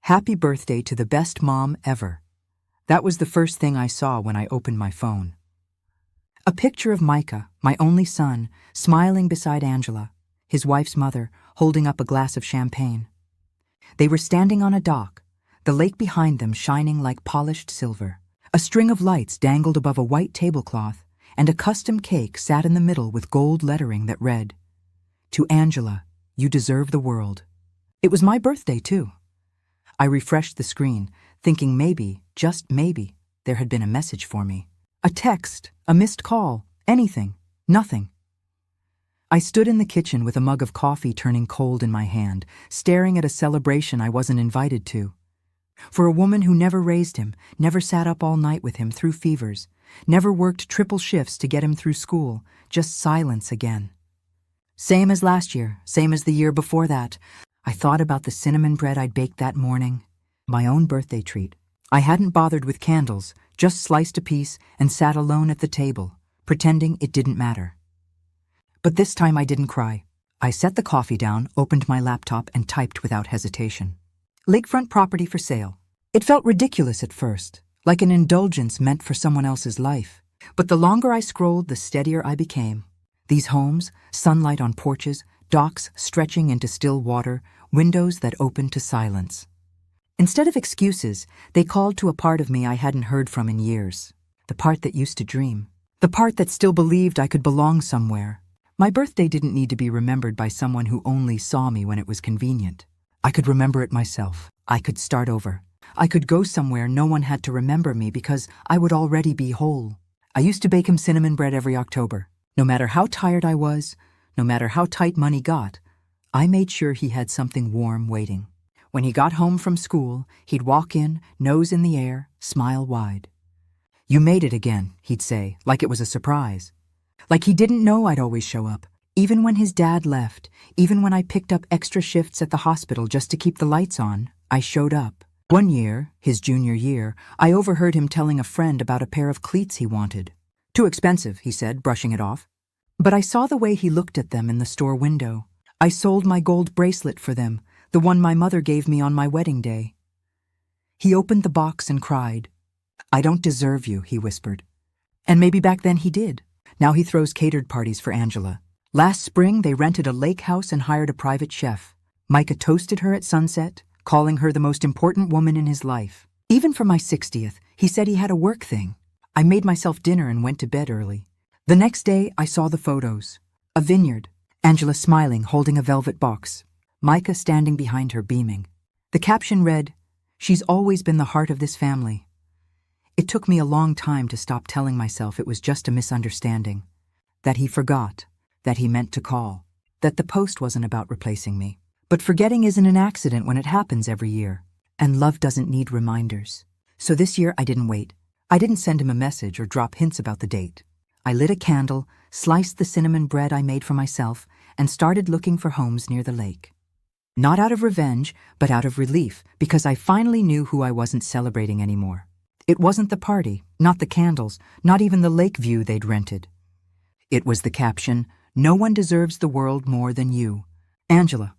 Happy birthday to the best mom ever. That was the first thing I saw when I opened my phone. A picture of Micah, my only son, smiling beside Angela, his wife's mother, holding up a glass of champagne. They were standing on a dock, the lake behind them shining like polished silver. A string of lights dangled above a white tablecloth, and a custom cake sat in the middle with gold lettering that read, "To Angela, you deserve the world." It was my birthday, too. I refreshed the screen, thinking maybe, just maybe, there had been a message for me. A text, a missed call, anything, nothing. I stood in the kitchen with a mug of coffee turning cold in my hand, staring at a celebration I wasn't invited to. For a woman who never raised him, never sat up all night with him through fevers, never worked triple shifts to get him through school, just silence again. Same as last year, same as the year before that. I thought about the cinnamon bread I'd baked that morning. My own birthday treat. I hadn't bothered with candles, just sliced a piece and sat alone at the table, pretending it didn't matter. But this time I didn't cry. I set the coffee down, opened my laptop, and typed without hesitation. Lakefront property for sale. It felt ridiculous at first, like an indulgence meant for someone else's life. But the longer I scrolled, the steadier I became. These homes, sunlight on porches, docks stretching into still water, windows that opened to silence. Instead of excuses, they called to a part of me I hadn't heard from in years. The part that used to dream. The part that still believed I could belong somewhere. My birthday didn't need to be remembered by someone who only saw me when it was convenient. I could remember it myself. I could start over. I could go somewhere no one had to remember me because I would already be whole. I used to bake him cinnamon bread every October. No matter how tired I was, no matter how tight money got, I made sure he had something warm waiting. When he got home from school, he'd walk in, nose in the air, smile wide. "You made it again," he'd say, like it was a surprise. Like he didn't know I'd always show up. Even when his dad left, even when I picked up extra shifts at the hospital just to keep the lights on, I showed up. One year, his junior year, I overheard him telling a friend about a pair of cleats he wanted. "Too expensive," he said, brushing it off. But I saw the way he looked at them in the store window. I sold my gold bracelet for them, the one my mother gave me on my wedding day. He opened the box and cried. "I don't deserve you," he whispered. And maybe back then he did. Now he throws catered parties for Angela. Last spring, they rented a lake house and hired a private chef. Micah toasted her at sunset, calling her the most important woman in his life. Even for my 60th, he said he had a work thing. I made myself dinner and went to bed early. The next day, I saw the photos. A vineyard, Angela smiling, holding a velvet box. Micah standing behind her, beaming. The caption read, "She's always been the heart of this family." It took me a long time to stop telling myself it was just a misunderstanding. That he forgot. That he meant to call. That the post wasn't about replacing me. But forgetting isn't an accident when it happens every year. And love doesn't need reminders. So this year I didn't wait. I didn't send him a message or drop hints about the date. I lit a candle, sliced the cinnamon bread I made for myself, and started looking for homes near the lake. Not out of revenge, but out of relief, because I finally knew who I wasn't celebrating anymore. It wasn't the party, not the candles, not even the lake view they'd rented. It was the caption, "No one deserves the world more than you, Angela."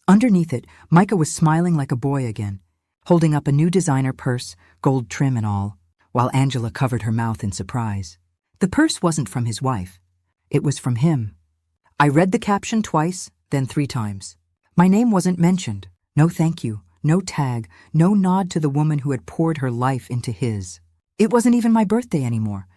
Underneath it, Micah was smiling like a boy again, holding up a new designer purse, gold trim and all, while Angela covered her mouth in surprise. The purse wasn't from his wife. It was from him. I read the caption twice, then 3 times. My name wasn't mentioned. No thank you, no tag, no nod to the woman who had poured her life into his. It wasn't even my birthday anymore.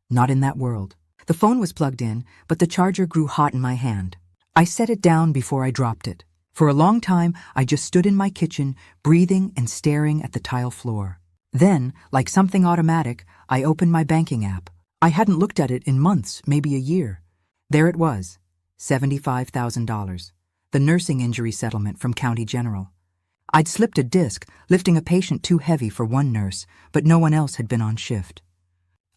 Not in that world. The phone was plugged in, but the charger grew hot in my hand. I set it down before I dropped it. For a long time, I just stood in my kitchen, breathing and staring at the tile floor. Then, like something automatic, I opened my banking app. I hadn't looked at it in months, maybe a year. There it was, $75,000, the nursing injury settlement from County General. I'd slipped a disc, lifting a patient too heavy for one nurse, but no one else had been on shift.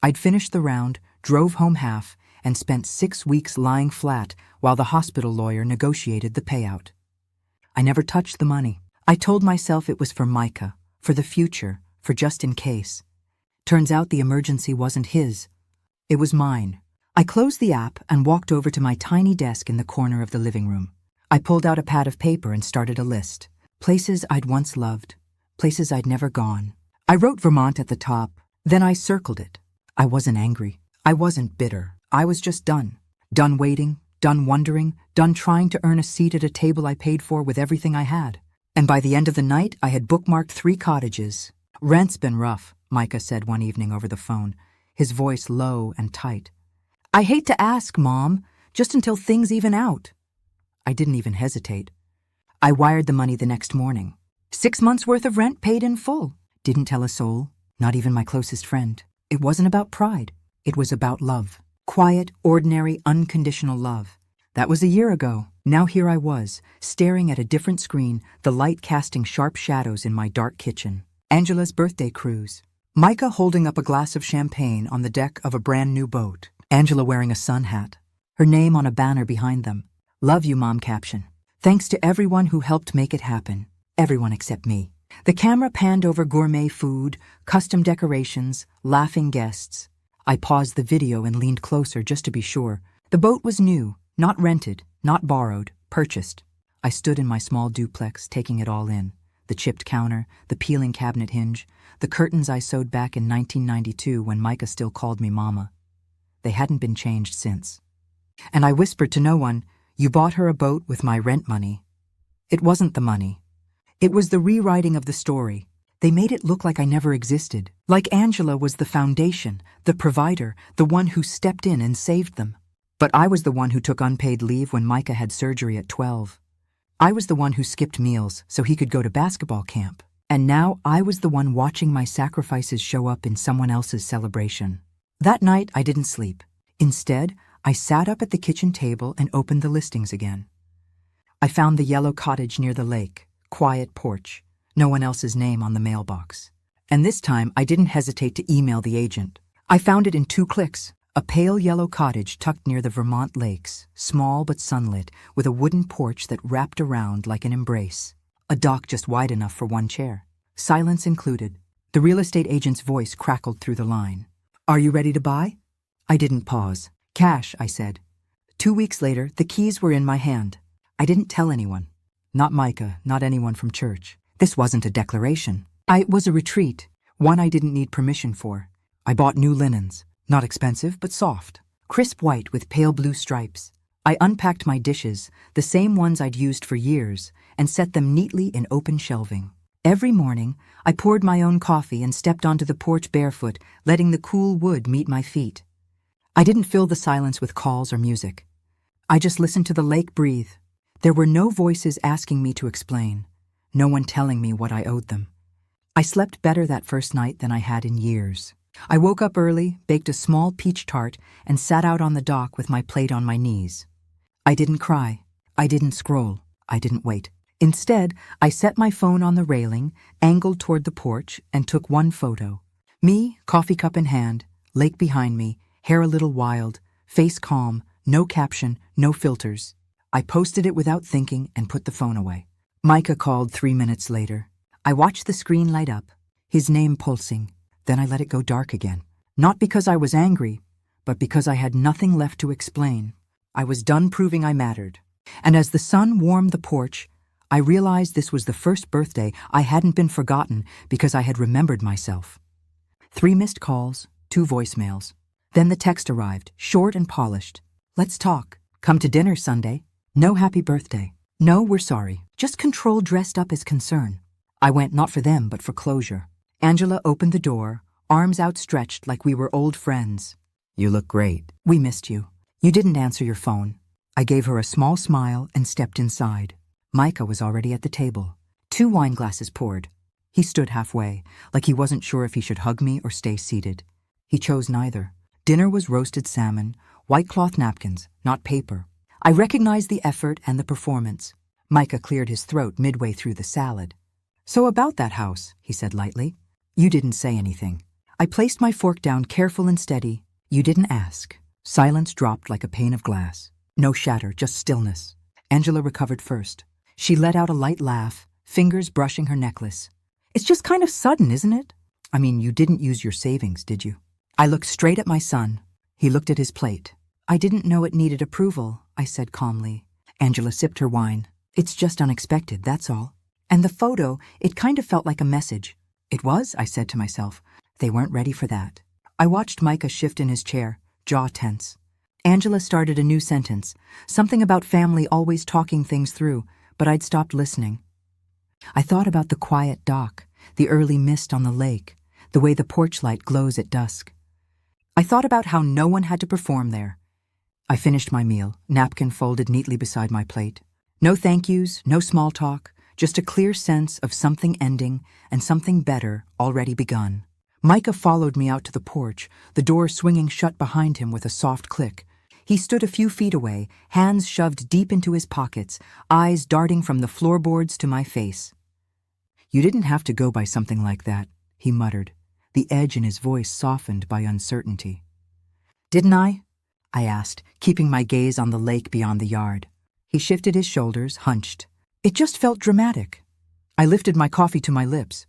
I'd finished the round, drove home half, and spent 6 weeks lying flat while the hospital lawyer negotiated the payout. I never touched the money. I told myself it was for Micah, for the future, for just in case. Turns out the emergency wasn't his. It was mine. I closed the app and walked over to my tiny desk in the corner of the living room. I pulled out a pad of paper and started a list. Places I'd once loved, places I'd never gone. I wrote Vermont at the top, then I circled it. I wasn't angry. I wasn't bitter. I was just done. Done waiting, done wondering, done trying to earn a seat at a table I paid for with everything I had. And by the end of the night, I had bookmarked 3 cottages. "Rent's been rough," Micah said one evening over the phone, his voice low and tight. "I hate to ask, Mom, just until things even out." I didn't even hesitate. I wired the money the next morning. 6 months' worth of rent paid in full. Didn't tell a soul, not even my closest friend. It wasn't about pride. It was about love. Quiet, ordinary, unconditional love. That was a year ago. Now here I was, staring at a different screen, the light casting sharp shadows in my dark kitchen. Angela's birthday cruise. Micah holding up a glass of champagne on the deck of a brand new boat. Angela wearing a sun hat. Her name on a banner behind them. "Love you, Mom" caption. Thanks to everyone who helped make it happen. Everyone except me. The camera panned over gourmet food, custom decorations, laughing guests. I paused the video and leaned closer just to be sure. The boat was new, not rented, not borrowed, purchased. I stood in my small duplex, taking it all in. The chipped counter, the peeling cabinet hinge, the curtains I sewed back in 1992 when Micah still called me Mama. They hadn't been changed since. And I whispered to no one, "You bought her a boat with my rent money." It wasn't the money. It was the rewriting of the story. They made it look like I never existed, like Angela was the foundation, the provider, the one who stepped in and saved them. But I was the one who took unpaid leave when Micah had surgery at 12. I was the one who skipped meals so he could go to basketball camp. And now I was the one watching my sacrifices show up in someone else's celebration. That night I didn't sleep. Instead, I sat up at the kitchen table and opened the listings again. I found the yellow cottage near the lake, quiet porch, no one else's name on the mailbox. And this time I didn't hesitate to email the agent. I found it in 2 clicks. A pale yellow cottage tucked near the Vermont lakes, small but sunlit, with a wooden porch that wrapped around like an embrace. A dock just wide enough for 1 chair. Silence included. The real estate agent's voice crackled through the line. "Are you ready to buy?" I didn't pause. "Cash," I said. 2 weeks later, the keys were in my hand. I didn't tell anyone. Not Micah, not anyone from church. This wasn't a declaration. It was a retreat, one I didn't need permission for. I bought new linens. Not expensive, but soft. Crisp white with pale blue stripes. I unpacked my dishes, the same ones I'd used for years, and set them neatly in open shelving. Every morning, I poured my own coffee and stepped onto the porch barefoot, letting the cool wood meet my feet. I didn't fill the silence with calls or music. I just listened to the lake breathe. There were no voices asking me to explain, no one telling me what I owed them. I slept better that first night than I had in years. I woke up early, baked a small peach tart, and sat out on the dock with my plate on my knees. I didn't cry. I didn't scroll. I didn't wait. Instead, I set my phone on the railing, angled toward the porch, and took 1 photo. Me, coffee cup in hand, lake behind me, hair a little wild, face calm, no caption, no filters. I posted it without thinking and put the phone away. Micah called 3 minutes later. I watched the screen light up, his name pulsing. Then I let it go dark again. Not because I was angry, but because I had nothing left to explain. I was done proving I mattered. And as the sun warmed the porch, I realized this was the first birthday I hadn't been forgotten because I had remembered myself. 3 missed calls, 2 voicemails. Then the text arrived, short and polished. "Let's talk. Come to dinner Sunday. No happy birthday. No, we're sorry. Just control dressed up as concern." I went not for them, but for closure. Angela opened the door, arms outstretched like we were old friends. "You look great. We missed you. You didn't answer your phone." I gave her a small smile and stepped inside. Micah was already at the table. 2 wine glasses poured. He stood halfway, like he wasn't sure if he should hug me or stay seated. He chose neither. Dinner was roasted salmon, white cloth napkins, not paper. I recognized the effort and the performance. Micah cleared his throat midway through the salad. "So about that house," he said lightly. "You didn't say anything." I placed my fork down careful and steady. "You didn't ask." Silence dropped like a pane of glass. No shatter, just stillness. Angela recovered first. She let out a light laugh, fingers brushing her necklace. "It's just kind of sudden, isn't it? I mean, you didn't use your savings, did you?" I looked straight at my son. He looked at his plate. "I didn't know it needed approval," I said calmly. Angela sipped her wine. "It's just unexpected, that's all." And the photo, it kind of felt like a message. It was, I said to myself. They weren't ready for that. I watched Micah shift in his chair, jaw tense. Angela started a new sentence, something about family always talking things through, but I'd stopped listening. I thought about the quiet dock, the early mist on the lake, the way the porch light glows at dusk. I thought about how no one had to perform there. I finished my meal, napkin folded neatly beside my plate. No thank yous, no small talk, just a clear sense of something ending and something better already begun. Micah followed me out to the porch, the door swinging shut behind him with a soft click. He stood a few feet away, hands shoved deep into his pockets, eyes darting from the floorboards to my face. "You didn't have to go by something like that," he muttered, the edge in his voice softened by uncertainty. "Didn't I?" I asked, keeping my gaze on the lake beyond the yard. He shifted his shoulders, hunched. "It just felt dramatic." I lifted my coffee to my lips.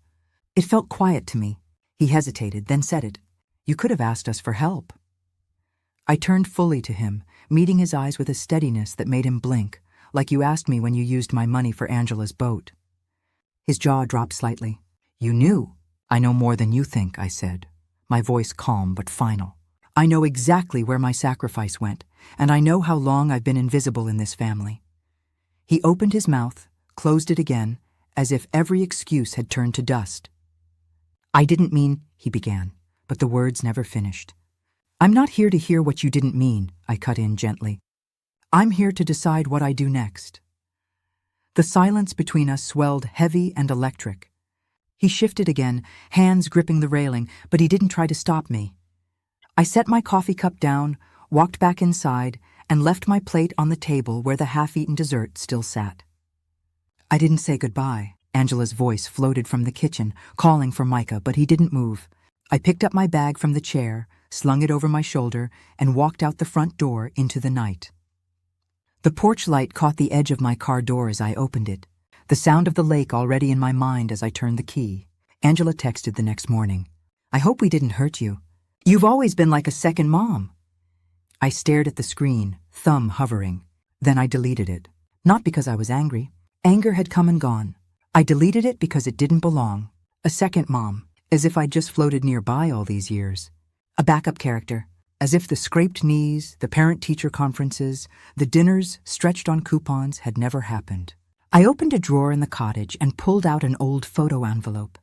"It felt quiet to me." He hesitated, then said it. "You could have asked us for help." I turned fully to him, meeting his eyes with a steadiness that made him blink, like you asked me when you used my money for Angela's boat. His jaw dropped slightly. "You knew." "I know more than you think," I said, my voice calm but final. "I know exactly where my sacrifice went, and I know how long I've been invisible in this family." He opened his mouth, closed it again, as if every excuse had turned to dust. "I didn't mean," he began, but the words never finished. "I'm not here to hear what you didn't mean," I cut in gently. "I'm here to decide what I do next." The silence between us swelled heavy and electric. He shifted again, hands gripping the railing, but he didn't try to stop me. I set my coffee cup down, walked back inside, and left my plate on the table where the half-eaten dessert still sat. I didn't say goodbye. Angela's voice floated from the kitchen, calling for Micah, but he didn't move. I picked up my bag from the chair, slung it over my shoulder, and walked out the front door into the night. The porch light caught the edge of my car door as I opened it, the sound of the lake already in my mind as I turned the key. Angela texted the next morning. "I hope we didn't hurt you. You've always been like a second mom." I stared at the screen, thumb hovering. Then I deleted it. Not because I was angry. Anger had come and gone. I deleted it because it didn't belong. A second mom, as if I'd just floated nearby all these years. A backup character, as if the scraped knees, the parent-teacher conferences, the dinners stretched on coupons had never happened. I opened a drawer in the cottage and pulled out an old photo envelope.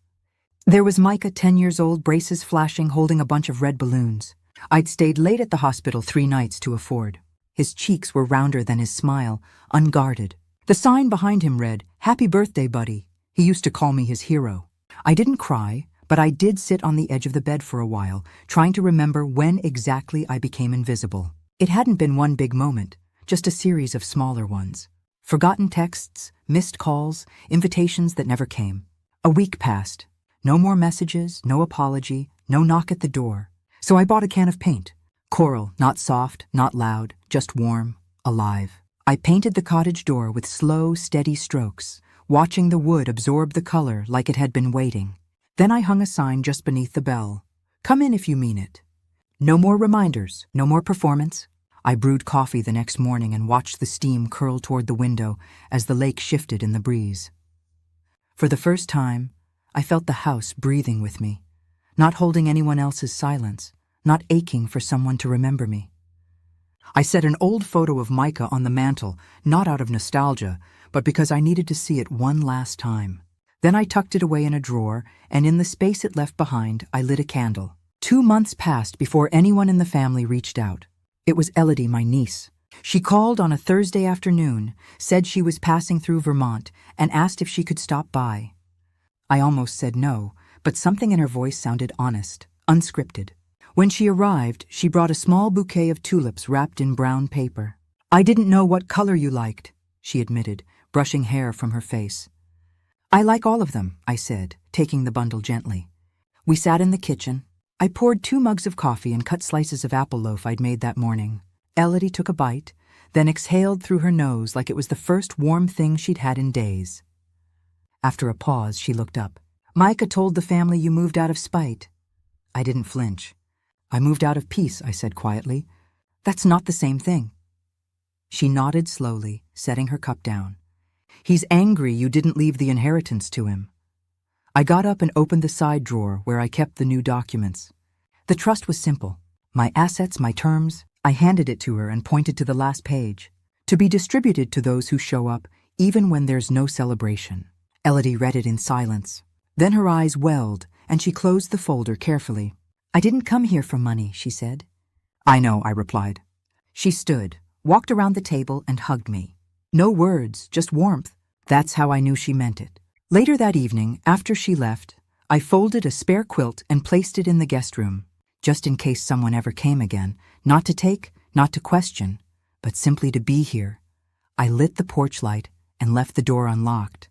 There was Micah, 10 years old, braces flashing, holding a bunch of red balloons. I'd stayed late at the hospital 3 nights to afford. His cheeks were rounder than his smile, unguarded. The sign behind him read, "Happy birthday, buddy." He used to call me his hero. I didn't cry, but I did sit on the edge of the bed for a while, trying to remember when exactly I became invisible. It hadn't been one big moment, just a series of smaller ones. Forgotten texts, missed calls, invitations that never came. A week passed. No more messages, no apology, no knock at the door. So I bought a can of paint. Coral, not soft, not loud, just warm, alive. I painted the cottage door with slow, steady strokes, watching the wood absorb the color like it had been waiting. Then I hung a sign just beneath the bell. "Come in if you mean it." No more reminders, no more performance. I brewed coffee the next morning and watched the steam curl toward the window as the lake shifted in the breeze. For the first time, I felt the house breathing with me, not holding anyone else's silence, not aching for someone to remember me. I set an old photo of Micah on the mantel, not out of nostalgia, but because I needed to see it one last time. Then I tucked it away in a drawer, and in the space it left behind, I lit a candle. 2 months passed before anyone in the family reached out. It was Elodie, my niece. She called on a Thursday afternoon, said she was passing through Vermont, and asked if she could stop by. I almost said no, but something in her voice sounded honest, unscripted. When she arrived, she brought a small bouquet of tulips wrapped in brown paper. "I didn't know what color you liked," she admitted, brushing hair from her face. "I like all of them," I said, taking the bundle gently. We sat in the kitchen. I poured 2 mugs of coffee and cut slices of apple loaf I'd made that morning. Elodie took a bite, then exhaled through her nose like it was the first warm thing she'd had in days. After a pause, she looked up. "Micah told the family you moved out of spite." I didn't flinch. "I moved out of peace," I said quietly. "That's not the same thing." She nodded slowly, setting her cup down. He's angry you didn't leave the inheritance to him. I got up and opened the side drawer where I kept the new documents. The trust was simple. My assets, my terms. I handed it to her and pointed to the last page. To be distributed to those who show up, even when there's no celebration. Elodie read it in silence. Then her eyes welled, and she closed the folder carefully. I didn't come here for money, she said. I know, I replied. She stood, walked around the table, and hugged me. No words, just warmth. That's how I knew she meant it. Later that evening, after she left, I folded a spare quilt and placed it in the guest room, just in case someone ever came again, not to take, not to question, but simply to be here. I lit the porch light and left the door unlocked.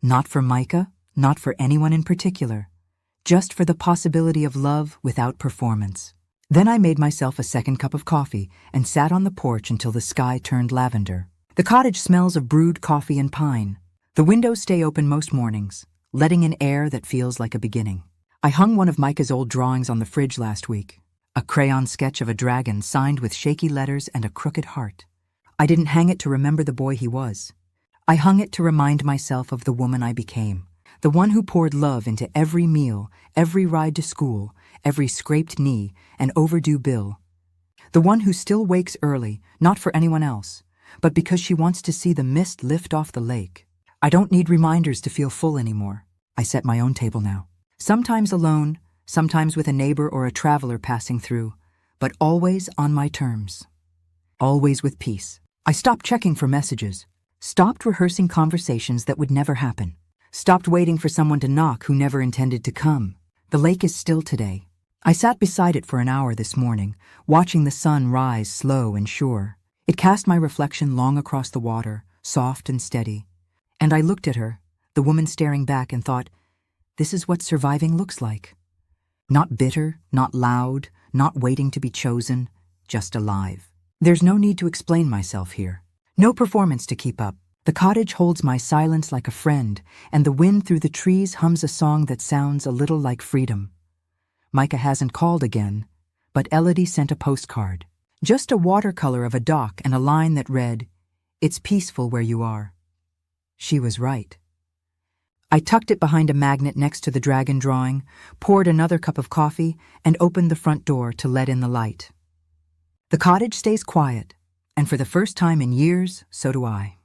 Not for Micah, not for anyone in particular, just for the possibility of love without performance. Then I made myself a second cup of coffee and sat on the porch until the sky turned lavender. The cottage smells of brewed coffee and pine. The windows stay open most mornings, letting in air that feels like a beginning. I hung one of Micah's old drawings on the fridge last week, a crayon sketch of a dragon signed with shaky letters and a crooked heart. I didn't hang it to remember the boy he was. I hung it to remind myself of the woman I became, the one who poured love into every meal, every ride to school, every scraped knee, and overdue bill. The one who still wakes early, not for anyone else, but because she wants to see the mist lift off the lake. I don't need reminders to feel full anymore. I set my own table now. Sometimes alone, sometimes with a neighbor or a traveler passing through, but always on my terms. Always with peace. I stopped checking for messages, stopped rehearsing conversations that would never happen, stopped waiting for someone to knock who never intended to come. The lake is still today. I sat beside it for an hour this morning, watching the sun rise slow and sure. It cast my reflection long across the water, soft and steady. And I looked at her, the woman staring back, and thought, this is what surviving looks like. Not bitter, not loud, not waiting to be chosen, just alive. There's no need to explain myself here. No performance to keep up. The cottage holds my silence like a friend, and the wind through the trees hums a song that sounds a little like freedom. Micah hasn't called again, but Elodie sent a postcard. Just a watercolor of a dock and a line that read, "It's peaceful where you are." She was right. I tucked it behind a magnet next to the dragon drawing, poured another cup of coffee, and opened the front door to let in the light. The cottage stays quiet, and for the first time in years, so do I.